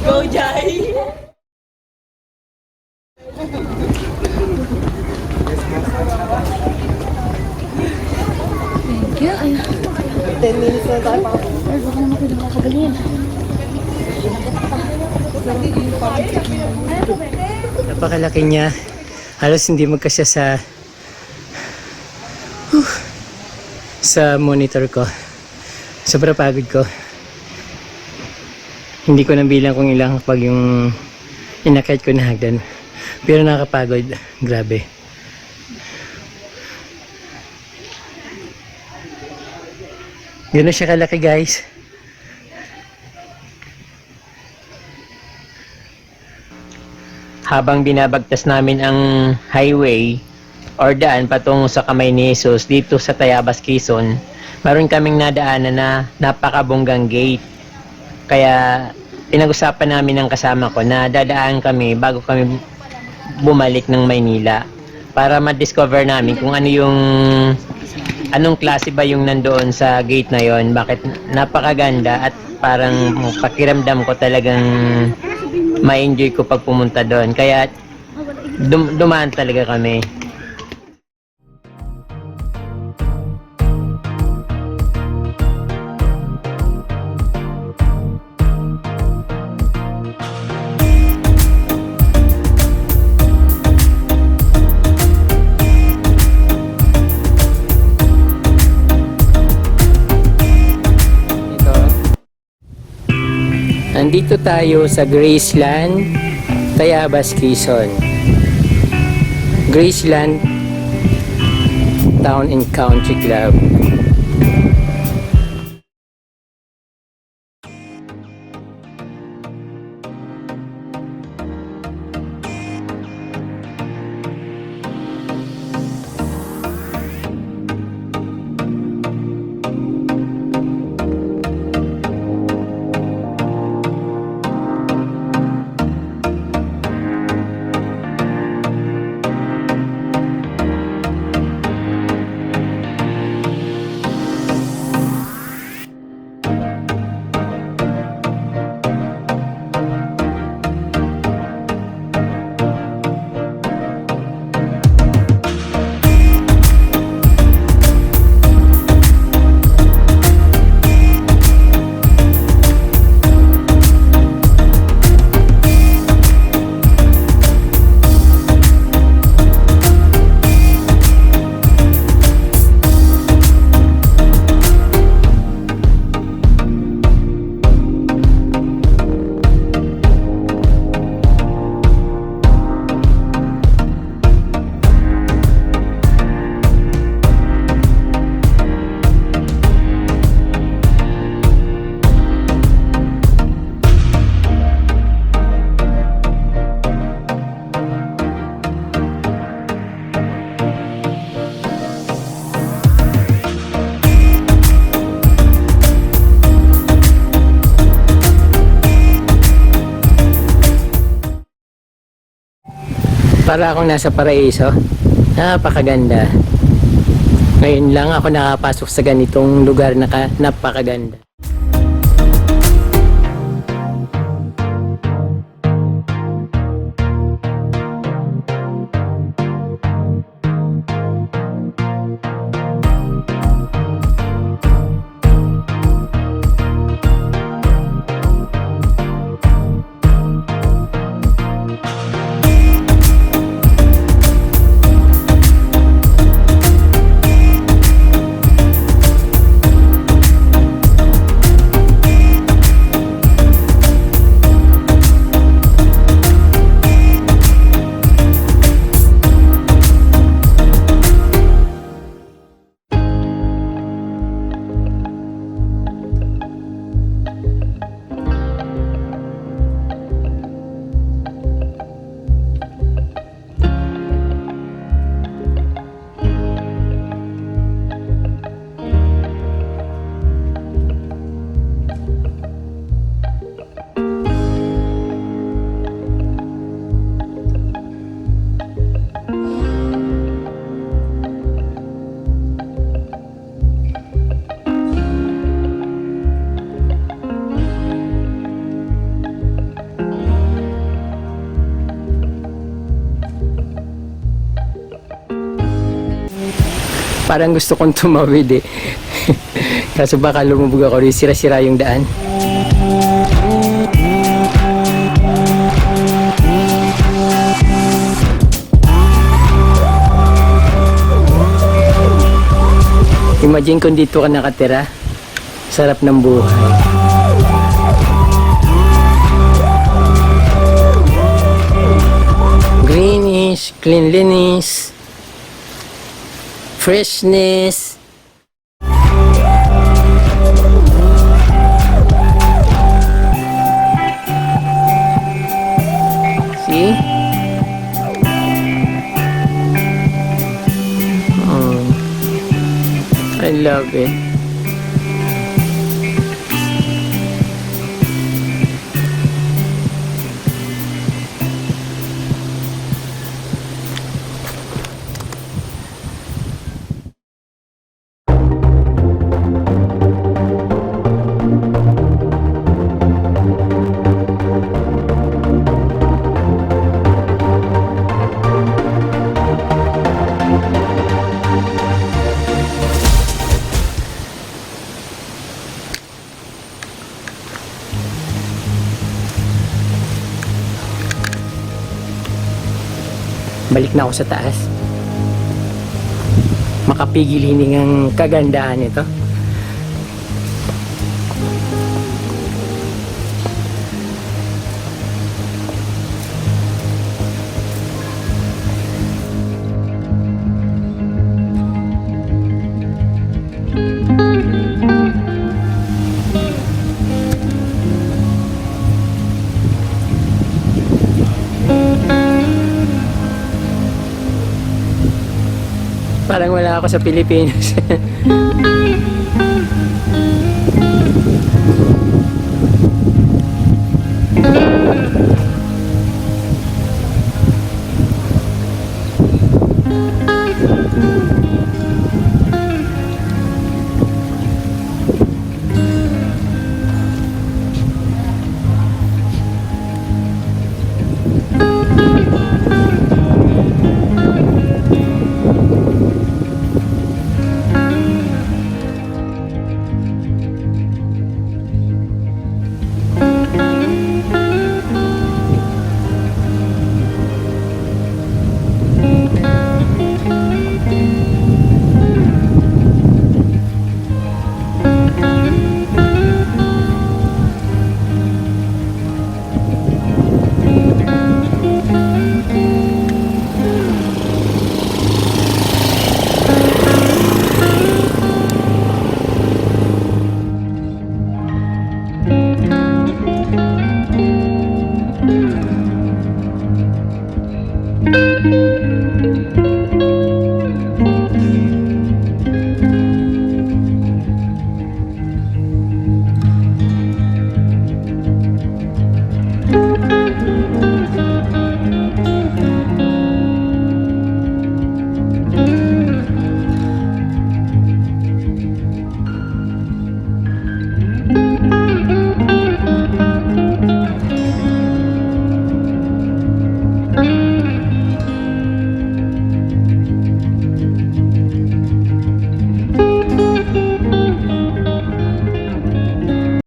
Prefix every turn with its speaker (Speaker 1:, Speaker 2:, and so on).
Speaker 1: Go, Jai! Thank you. 10 minutes na tayo pa. Ay, baka naman kayo nakakagaling.
Speaker 2: Napakalaki niya. Halos hindi magkasya sa monitor ko. Sobrang pagod ko. Hindi ko nabilang kung ilang pag yung inakit ko na hagdan. Pero nakakapagod. Grabe. Gano'n siya kalaki, guys. Habang binabagtas namin ang highway or daan patungo sa Kamay ni Jesus dito sa Tayabas Quezon, meron kaming nadaanan na napakabonggang gate. Kaya pinag-usapan namin ng kasama ko na dadaan kami bago kami bumalik ng Maynila para ma-discover namin kung anong klase ba yung nandoon sa gate na yon, bakit napakaganda at parang pakiramdam ko talagang ma-enjoy ko pag pumunta doon. Kaya dumaan talaga kami. Nandito tayo sa Graceland, Tayabas Quezon. Graceland Town and Country Club. Para akong nasa Paraiso. Napakaganda. Ngayon lang ako nakapasok sa ganitong lugar na napakaganda. Parang gusto kong tumawid eh. Kaso baka lumubog ako, sira-sira yung daan. Imagine kung dito ka nakatira. Sarap ng buhay. Greenish, cleanliness, freshness. See? I love it. Balik na ako sa taas. Makapigil hiningang kagandahan ito. Parang wala ako sa Pilipinas.